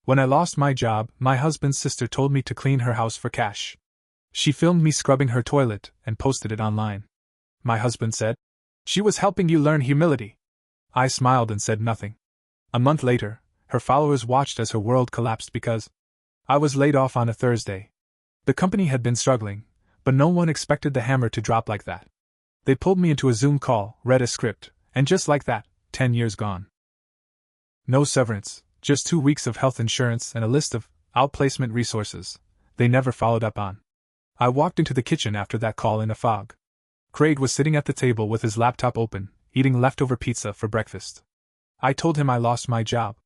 When I lost my job, my husband's sister told me to clean her house for cash. She filmed me scrubbing her toilet and posted it online. My husband said, "She was helping you learn humility." I smiled and said nothing. A month later, her followers watched as her world collapsed because I was laid off on a Thursday. The company had been struggling, but no one expected the hammer to drop like that. They pulled me into a Zoom call, read a script, and just like that, 10 years gone. No severance, just 2 weeks of health insurance and a list of outplacement resources they never followed up on. I walked into the kitchen after that call in a fog. Craig was sitting at the table with his laptop open, eating leftover pizza for breakfast. I told him I lost my job.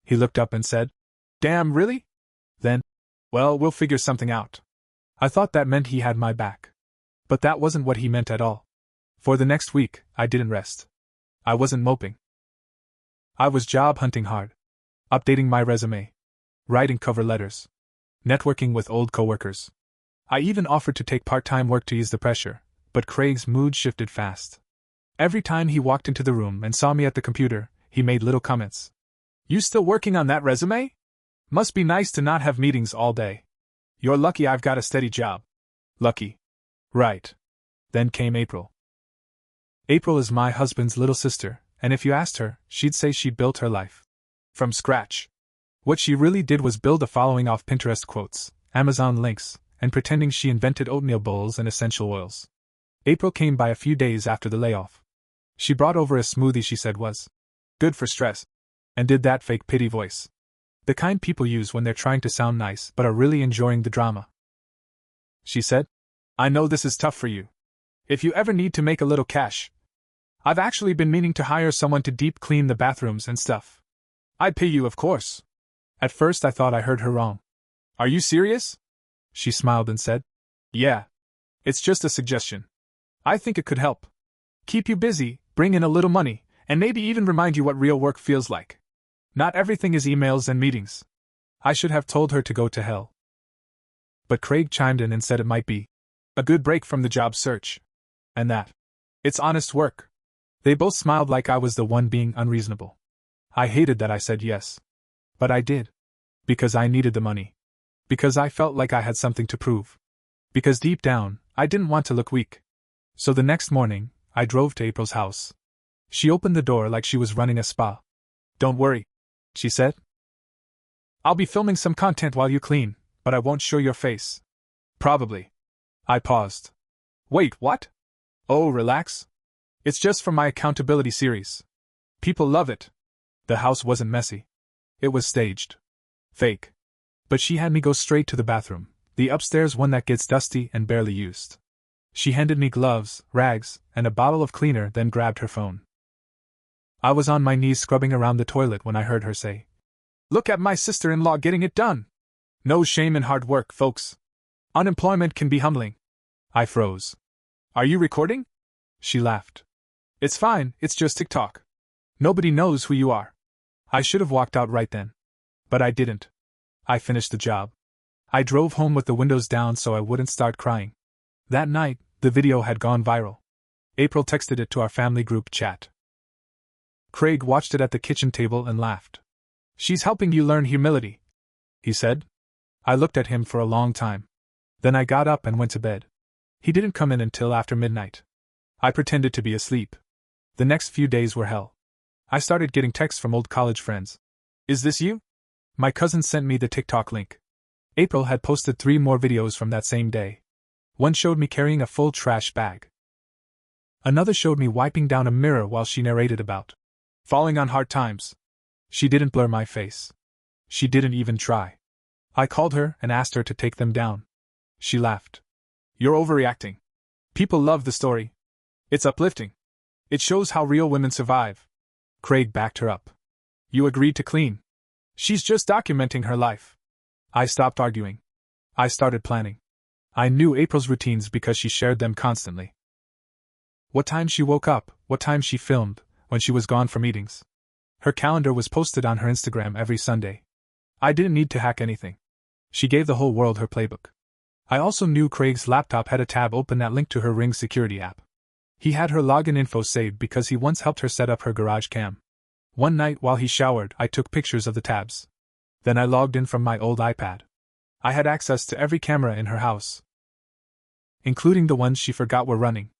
He looked up and said, "Damn, really?" Then, "Well, we'll figure something out." I thought that meant he had my back. But that wasn't what he meant at all. For the next week, I didn't rest. I wasn't moping. I was job hunting hard. Updating my resume. Writing cover letters. Networking with old coworkers. I even offered to take part-time work to ease the pressure, but Craig's mood shifted fast. Every time he walked into the room and saw me at the computer, he made little comments. "You still working on that resume? Must be nice to not have meetings all day. You're lucky I've got a steady job." Lucky. Right. Then came April. April is my husband's little sister, and if you asked her, she'd say she built her life from scratch. What she really did was build a following off Pinterest quotes, Amazon links, and pretending she invented oatmeal bowls and essential oils. April came by a few days after the layoff. She brought over a smoothie she said was good for stress, and did that fake pity voice. The kind people use when they're trying to sound nice but are really enjoying the drama. She said, "I know this is tough for you. If you ever need to make a little cash, I've actually been meaning to hire someone to deep clean the bathrooms and stuff. I'd pay you, of course." At first I thought I heard her wrong. "Are you serious?" She smiled and said, "Yeah. It's just a suggestion. I think it could help. Keep you busy, bring in a little money, and maybe even remind you what real work feels like. Not everything is emails and meetings." I should have told her to go to hell. But Craig chimed in and said it might be a good break from the job search. And that it's honest work. They both smiled like I was the one being unreasonable. I hated that I said yes. But I did. Because I needed the money. Because I felt like I had something to prove. Because deep down, I didn't want to look weak. So the next morning, I drove to April's house. She opened the door like she was running a spa. "Don't worry," she said. "I'll be filming some content while you clean, but I won't show your face. Probably." I paused. "Wait, what?" "Oh, relax. It's just from my accountability series. People love it." The house wasn't messy. It was staged. Fake. But she had me go straight to the bathroom, the upstairs one that gets dusty and barely used. She handed me gloves, rags, and a bottle of cleaner, then grabbed her phone. I was on my knees scrubbing around the toilet when I heard her say, "Look at my sister-in-law getting it done. No shame in hard work, folks. Unemployment can be humbling." I froze. "Are you recording?" She laughed. "It's fine, it's just TikTok. Nobody knows who you are." I should have walked out right then. But I didn't. I finished the job. I drove home with the windows down so I wouldn't start crying. That night, the video had gone viral. April texted it to our family group chat. Craig watched it at the kitchen table and laughed. "She's helping you learn humility," he said. I looked at him for a long time. Then I got up and went to bed. He didn't come in until after midnight. I pretended to be asleep. The next few days were hell. I started getting texts from old college friends. "Is this you?" My cousin sent me the TikTok link. April had posted 3 more videos from that same day. One showed me carrying a full trash bag. Another showed me wiping down a mirror while she narrated about falling on hard times. She didn't blur my face. She didn't even try. I called her and asked her to take them down. She laughed. "You're overreacting. People love the story. It's uplifting. It shows how real women survive." Craig backed her up. "You agreed to clean. She's just documenting her life." I stopped arguing. I started planning. I knew April's routines because she shared them constantly. What time she woke up, what time she filmed, when she was gone for meetings. Her calendar was posted on her Instagram every Sunday. I didn't need to hack anything. She gave the whole world her playbook. I also knew Craig's laptop had a tab open that linked to her Ring security app. He had her login info saved because he once helped her set up her garage cam. One night while he showered, I took pictures of the tabs. Then I logged in from my old iPad. I had access to every camera in her house, including the ones she forgot were running.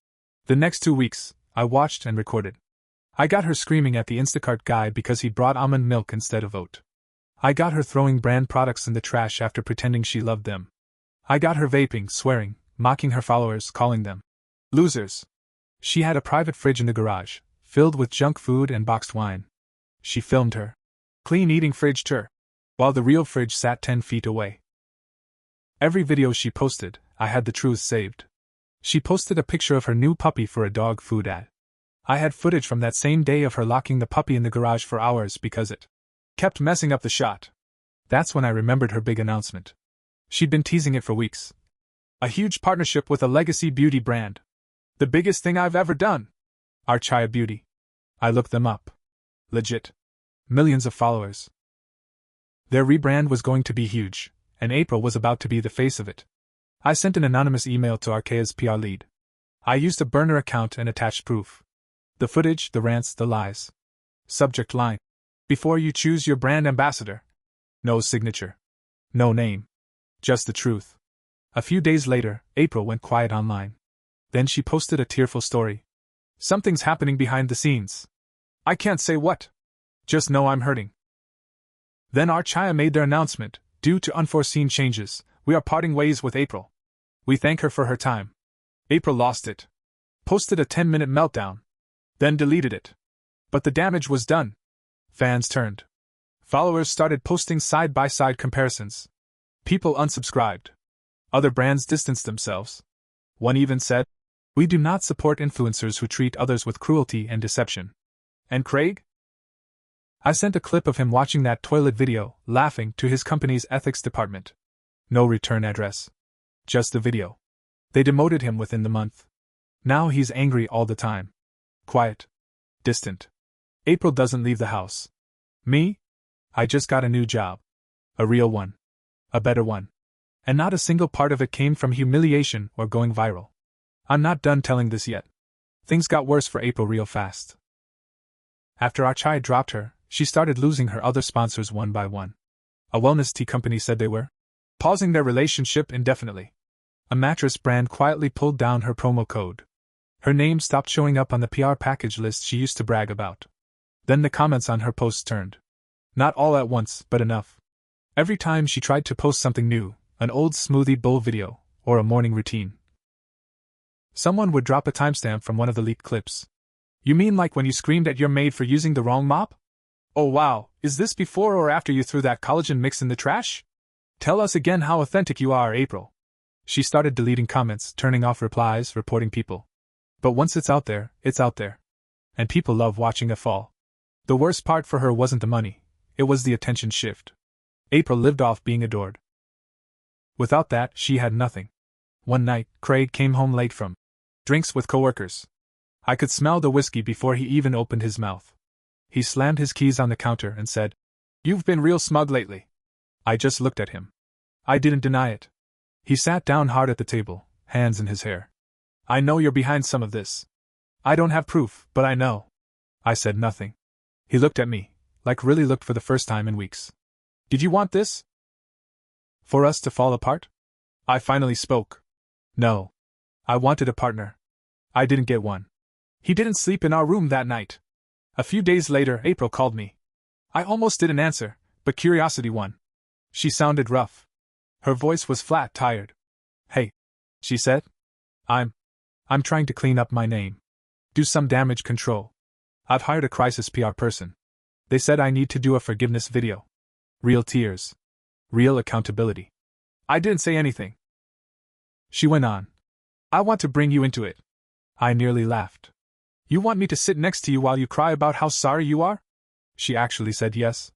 The next 2 weeks, I watched and recorded. I got her screaming at the Instacart guy because he brought almond milk instead of oat. I got her throwing brand products in the trash after pretending she loved them. I got her vaping, swearing, mocking her followers, calling them losers. She had a private fridge in the garage, filled with junk food and boxed wine. She filmed her clean eating fridge tour, while the real fridge sat 10 feet away. Every video she posted, I had the truth saved. She posted a picture of her new puppy for a dog food ad. I had footage from that same day of her locking the puppy in the garage for hours because it kept messing up the shot. That's when I remembered her big announcement. She'd been teasing it for weeks. A huge partnership with a legacy beauty brand. The biggest thing I've ever done. Archaya Beauty. I looked them up. Legit. Millions of followers. Their rebrand was going to be huge, and April was about to be the face of it. I sent an anonymous email to Archaea's PR lead. I used a burner account and attached proof. The footage, the rants, the lies. Subject line. Before you choose your brand ambassador. No signature. No name. Just the truth. A few days later, April went quiet online. Then she posted a tearful story. Something's happening behind the scenes. I can't say what. Just know I'm hurting. Then Archaya made their announcement. Due to unforeseen changes, we are parting ways with April. We thank her for her time. April lost it. Posted a 10-minute meltdown. Then deleted it. But the damage was done. Fans turned. Followers started posting side-by-side comparisons. People unsubscribed. Other brands distanced themselves. One even said, "We do not support influencers who treat others with cruelty and deception." And Craig? I sent a clip of him watching that toilet video, laughing, to his company's ethics department. No return address. Just the video. They demoted him within the month. Now he's angry all the time. Quiet. Distant. April doesn't leave the house. Me? I just got a new job. A real one. A better one. And not a single part of it came from humiliation or going viral. I'm not done telling this yet. Things got worse for April real fast. After Archaya dropped her, she started losing her other sponsors one by one. A wellness tea company said they were pausing their relationship indefinitely. A mattress brand quietly pulled down her promo code. Her name stopped showing up on the PR package list she used to brag about. Then the comments on her posts turned. Not all at once, but enough. Every time she tried to post something new, an old smoothie bowl video, or a morning routine, someone would drop a timestamp from one of the leaked clips. You mean like when you screamed at your maid for using the wrong mop? Oh wow, is this before or after you threw that collagen mix in the trash? Tell us again how authentic you are, April. She started deleting comments, turning off replies, reporting people. But once it's out there, it's out there. And people love watching it fall. The worst part for her wasn't the money, it was the attention shift. April lived off being adored. Without that, she had nothing. One night, Craig came home late from drinks with coworkers. I could smell the whiskey before he even opened his mouth. He slammed his keys on the counter and said, "You've been real smug lately." I just looked at him. I didn't deny it. He sat down hard at the table, hands in his hair. "I know you're behind some of this. I don't have proof, but I know." I said nothing. He looked at me, like really looked for the first time in weeks. "Did you want this? For us to fall apart?" I finally spoke. "No. I wanted a partner. I didn't get one." He didn't sleep in our room that night. A few days later, April called me. I almost didn't answer, but curiosity won. She sounded rough. Her voice was flat, tired. "Hey," she said. I'm trying to clean up my name. Do some damage control. I've hired a crisis PR person. They said I need to do a forgiveness video. Real tears. Real accountability." I didn't say anything. She went on. "I want to bring you into it." I nearly laughed. "You want me to sit next to you while you cry about how sorry you are?" She actually said yes.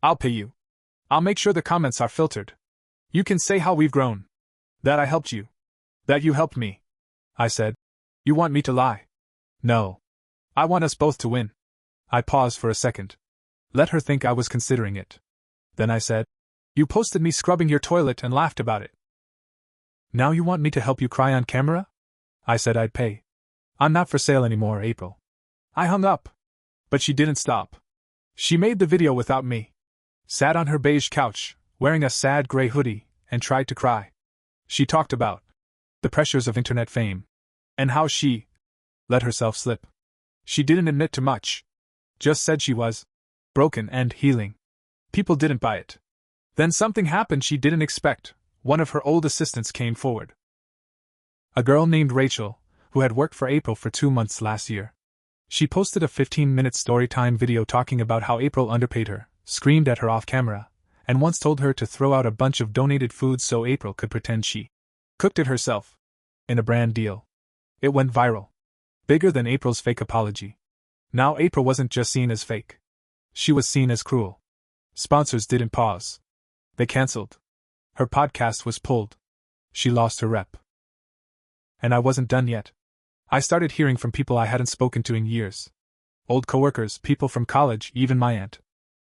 "I'll pay you. I'll make sure the comments are filtered. You can say how we've grown. That I helped you. That you helped me." I said. "You want me to lie?" "No. I want us both to win." I paused for a second. Let her think I was considering it. Then I said, "You posted me scrubbing your toilet and laughed about it. Now you want me to help you cry on camera?" I said I'd pay. "I'm not for sale anymore, April." I hung up. But she didn't stop. She made the video without me. Sat on her beige couch, wearing a sad gray hoodie, and tried to cry. She talked about the pressures of internet fame, and how she let herself slip. She didn't admit to much. Just said she was broken and healing. People didn't buy it. Then something happened she didn't expect. One of her old assistants came forward. A girl named Rachel, who had worked for April for 2 months last year. She posted a 15-minute storytime video talking about how April underpaid her, screamed at her off camera, and once told her to throw out a bunch of donated food so April could pretend she cooked it herself. In a brand deal. It went viral. Bigger than April's fake apology. Now April wasn't just seen as fake. She was seen as cruel. Sponsors didn't pause. They cancelled. Her podcast was pulled. She lost her rep. And I wasn't done yet. I started hearing from people I hadn't spoken to in years. Old coworkers, people from college, even my aunt.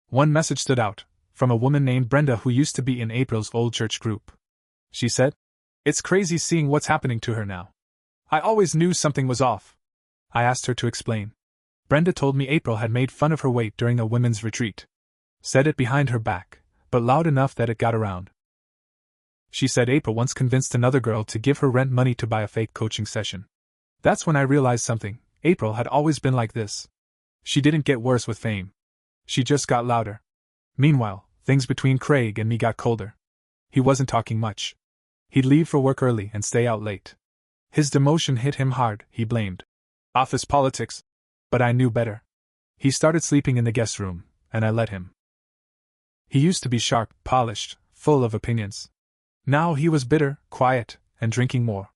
One message stood out, from a woman named Brenda who used to be in April's old church group. She said, "It's crazy seeing what's happening to her now. I always knew something was off." I asked her to explain. Brenda told me April had made fun of her weight during a women's retreat. Said it behind her back, but loud enough that it got around. She said April once convinced another girl to give her rent money to buy a fake coaching session. That's when I realized something. April had always been like this. She didn't get worse with fame. She just got louder. Meanwhile, things between Craig and me got colder. He wasn't talking much. He'd leave for work early and stay out late. His demotion hit him hard, he blamed office politics. But I knew better. He started sleeping in the guest room, and I let him. He used to be sharp, polished, full of opinions. Now he was bitter, quiet, and drinking more.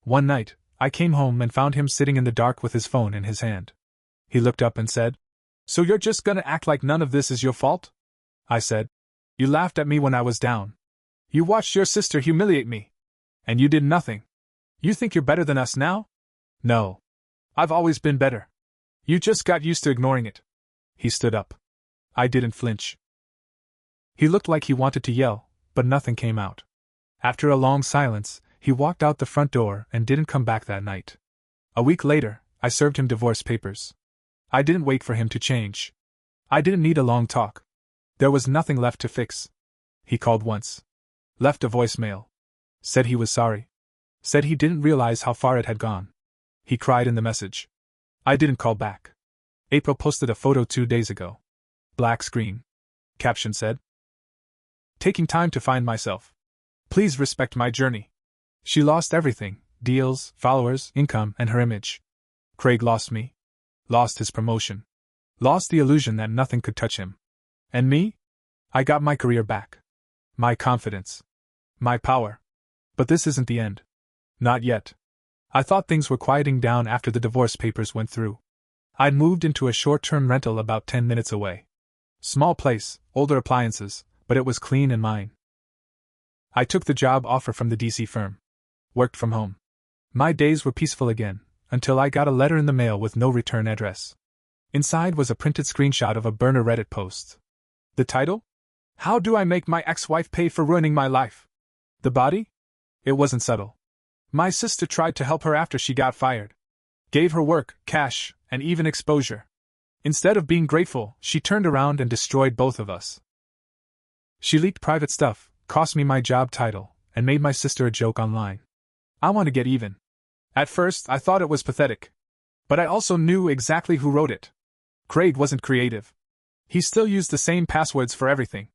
One night, I came home and found him sitting in the dark with his phone in his hand. He looked up and said, "So you're just gonna act like none of this is your fault?" I said, "You laughed at me when I was down. You watched your sister humiliate me. And you did nothing. You think you're better than us now? No. I've always been better. You just got used to ignoring it." He stood up. I didn't flinch. He looked like he wanted to yell, but nothing came out. After a long silence, he walked out the front door and didn't come back that night. A week later, I served him divorce papers. I didn't wait for him to change. I didn't need a long talk. There was nothing left to fix. He called once. Left a voicemail. Said he was sorry. Said he didn't realize how far it had gone. He cried in the message. I didn't call back. April posted a photo 2 days ago. Black screen. Caption said, "Taking time to find myself. Please respect my journey." She lost everything: deals, followers, income, and her image. Craig lost me. Lost his promotion. Lost the illusion that nothing could touch him. And me? I got my career back. My confidence. My power. But this isn't the end. Not yet. I thought things were quieting down after the divorce papers went through. I'd moved into a short-term rental about 10 minutes away. Small place, older appliances, but it was clean and mine. I took the job offer from the DC firm. Worked from home. My days were peaceful again, until I got a letter in the mail with no return address. Inside was a printed screenshot of a burner Reddit post. The title? "How do I make my ex-wife pay for ruining my life?" The body? It wasn't subtle. My sister tried to help her after she got fired. Gave her work, cash, and even exposure. Instead of being grateful, she turned around and destroyed both of us. She leaked private stuff, cost me my job title, and made my sister a joke online. I want to get even. At first, I thought it was pathetic. But I also knew exactly who wrote it. Craig wasn't creative. He still used the same passwords for everything.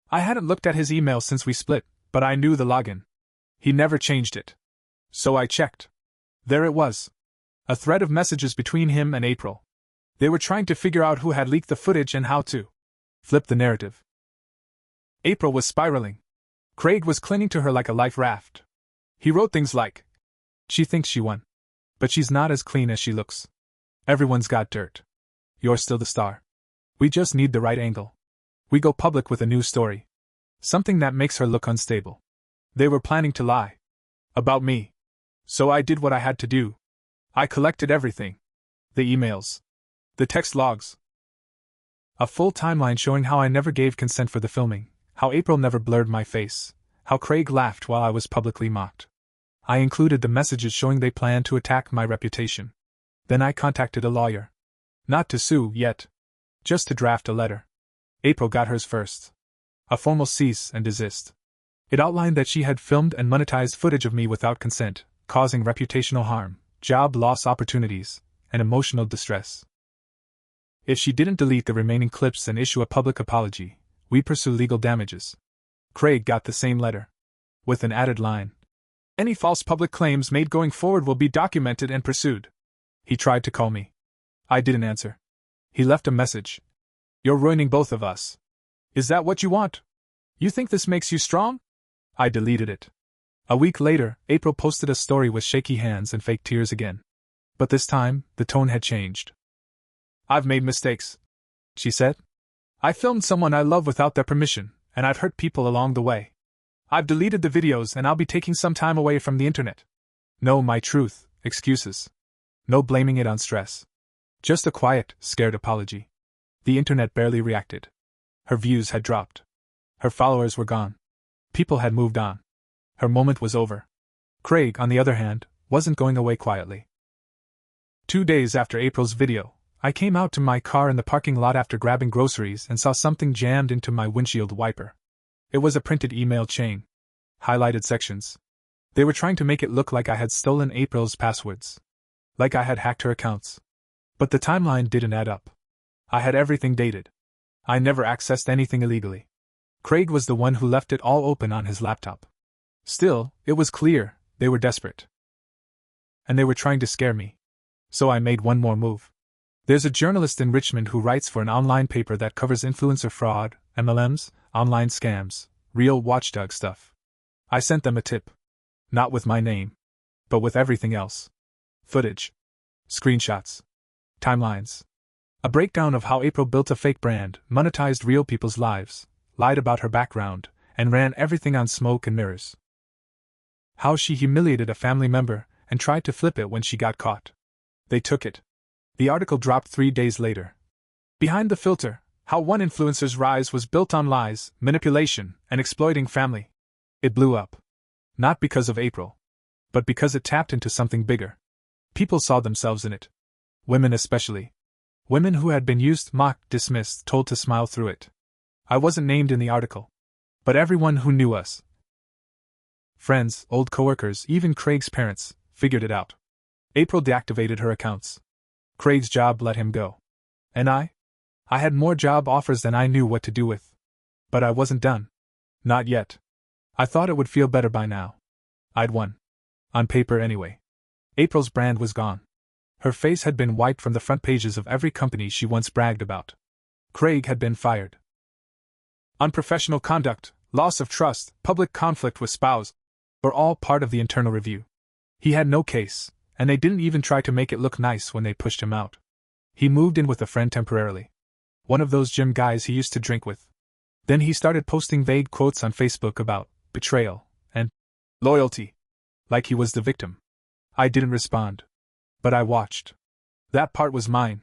I hadn't looked at his email since we split, but I knew the login. He never changed it. So I checked. There it was. A thread of messages between him and April. They were trying to figure out who had leaked the footage and how to flip the narrative. April was spiraling. Craig was clinging to her like a life raft. He wrote things like, "She thinks she won. But she's not as clean as she looks. Everyone's got dirt. You're still the star. We just need the right angle. We go public with a new story. Something that makes her look unstable." They were planning to lie. About me. So I did what I had to do. I collected everything. The emails. The text logs. A full timeline showing how I never gave consent for the filming, how April never blurred my face, how Craig laughed while I was publicly mocked. I included the messages showing they planned to attack my reputation. Then I contacted a lawyer. Not to sue, yet. Just to draft a letter. April got hers first. A formal cease and desist. It outlined that she had filmed and monetized footage of me without consent, causing reputational harm, job loss opportunities, and emotional distress. If she didn't delete the remaining clips and issue a public apology, we'd pursue legal damages. Craig got the same letter, with an added line. Any false public claims made going forward will be documented and pursued. He tried to call me. I didn't answer. He left a message. You're ruining both of us. Is that what you want? You think this makes you strong? I deleted it. A week later, April posted a story with shaky hands and fake tears again. But this time, the tone had changed. I've made mistakes, she said. I filmed someone I love without their permission, and I've hurt people along the way. I've deleted the videos and I'll be taking some time away from the internet. No, my truth, excuses. No blaming it on stress. Just a quiet, scared apology. The internet barely reacted. Her views had dropped. Her followers were gone. People had moved on. Her moment was over. Craig, on the other hand, wasn't going away quietly. 2 days after April's video, I came out to my car in the parking lot after grabbing groceries and saw something jammed into my windshield wiper. It was a printed email chain. Highlighted sections. They were trying to make it look like I had stolen April's passwords. Like I had hacked her accounts. But the timeline didn't add up. I had everything dated. I never accessed anything illegally. Craig was the one who left it all open on his laptop. Still, it was clear, they were desperate. And they were trying to scare me. So I made one more move. There's a journalist in Richmond who writes for an online paper that covers influencer fraud, MLMs, online scams, real watchdog stuff. I sent them a tip. Not with my name. But with everything else. Footage. Screenshots. Timelines. A breakdown of how April built a fake brand, monetized real people's lives, lied about her background, and ran everything on smoke and mirrors. How she humiliated a family member and tried to flip it when she got caught. They took it. The article dropped 3 days later. Behind the filter, how one influencer's rise was built on lies, manipulation, and exploiting family. It blew up. Not because of April. But because it tapped into something bigger. People saw themselves in it. Women especially. Women who had been used, mocked, dismissed, told to smile through it. I wasn't named in the article. But everyone who knew us. Friends, old coworkers, even Craig's parents, figured it out. April deactivated her accounts. Craig's job let him go. And I had more job offers than I knew what to do with. But I wasn't done. Not yet. I thought it would feel better by now. I'd won. On paper anyway. April's brand was gone. Her face had been wiped from the front pages of every company she once bragged about. Craig had been fired. Unprofessional conduct, loss of trust, public conflict with spouse, were all part of the internal review. He had no case, and they didn't even try to make it look nice when they pushed him out. He moved in with a friend temporarily. One of those gym guys he used to drink with. Then he started posting vague quotes on Facebook about betrayal and loyalty. Like he was the victim. I didn't respond. But I watched. That part was mine.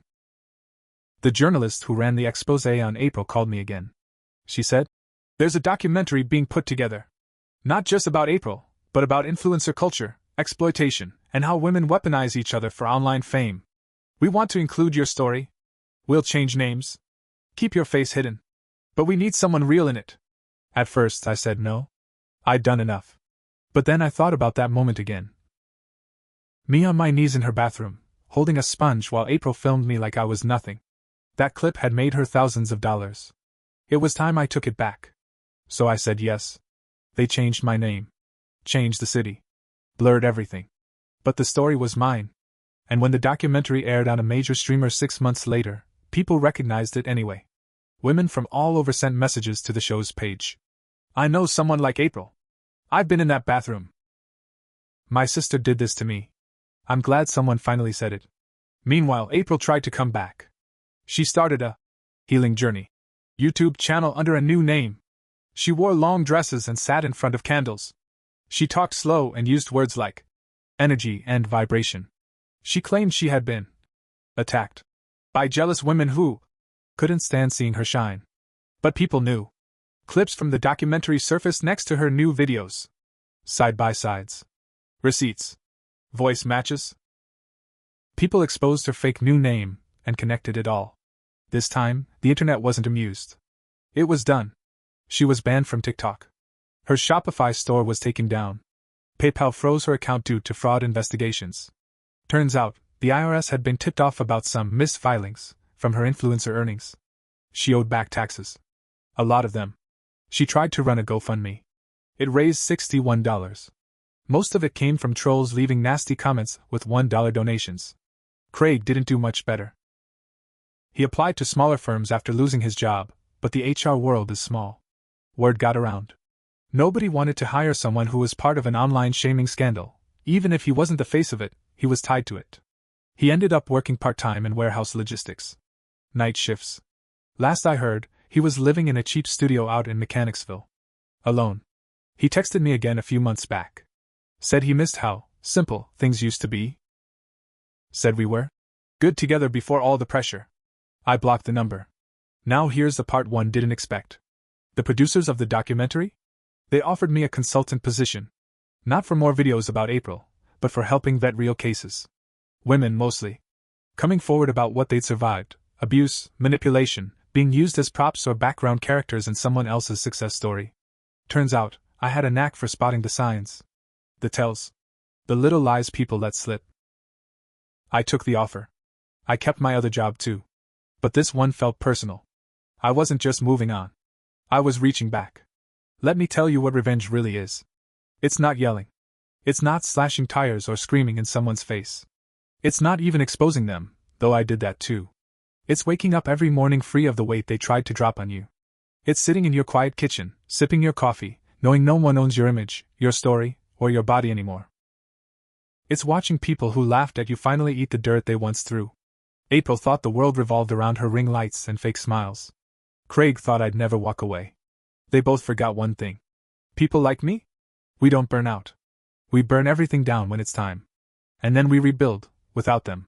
The journalist who ran the expose on April called me again. She said, "There's a documentary being put together. Not just about April, but about influencer culture, exploitation, and how women weaponize each other for online fame. We want to include your story. We'll change names. Keep your face hidden. But we need someone real in it." At first I said no. I'd done enough. But then I thought about that moment again. Me on my knees in her bathroom, holding a sponge while April filmed me like I was nothing. That clip had made her thousands of dollars. It was time I took it back. So I said yes. They changed my name. Changed the city. Blurred everything. But the story was mine. And when the documentary aired on a major streamer 6 months later, people recognized it anyway. Women from all over sent messages to the show's page. "I know someone like April. I've been in that bathroom. My sister did this to me." I'm glad someone finally said it. Meanwhile, April tried to come back. She started a healing journey YouTube channel under a new name. She wore long dresses and sat in front of candles. She talked slow and used words like energy and vibration. She claimed she had been attacked by jealous women who couldn't stand seeing her shine. But people knew. Clips from the documentary surfaced next to her new videos. Side-by-sides. Receipts. Voice matches. People exposed her fake new name and connected it all. This time, the internet wasn't amused. It was done. She was banned from TikTok. Her Shopify store was taken down. PayPal froze her account due to fraud investigations. Turns out, the IRS had been tipped off about some missed filings from her influencer earnings. She owed back taxes. A lot of them. She tried to run a GoFundMe. It raised $61. Most of it came from trolls leaving nasty comments with $1 donations. Craig didn't do much better. He applied to smaller firms after losing his job, but the HR world is small. Word got around. Nobody wanted to hire someone who was part of an online shaming scandal. Even if he wasn't the face of it, he was tied to it. He ended up working part-time in warehouse logistics. Night shifts. Last I heard, he was living in a cheap studio out in Mechanicsville. Alone. He texted me again a few months back. Said he missed how simple things used to be. Said we were good together before all the pressure. I blocked the number. Now here's the part one didn't expect. The producers of the documentary? They offered me a consultant position. Not for more videos about April, but for helping vet real cases. Women mostly. Coming forward about what they'd survived, abuse, manipulation, being used as props or background characters in someone else's success story. Turns out, I had a knack for spotting the signs. The tells. The little lies people let slip. I took the offer. I kept my other job too. But this one felt personal. I wasn't just moving on. I was reaching back. Let me tell you what revenge really is. It's not yelling. It's not slashing tires or screaming in someone's face. It's not even exposing them, though I did that too. It's waking up every morning free of the weight they tried to drop on you. It's sitting in your quiet kitchen, sipping your coffee, knowing no one owns your image, your story, or your body anymore. It's watching people who laughed at you finally eat the dirt they once threw. April thought the world revolved around her ring lights and fake smiles. Craig thought I'd never walk away. They both forgot one thing. People like me? We don't burn out. We burn everything down when it's time. And then we rebuild, without them.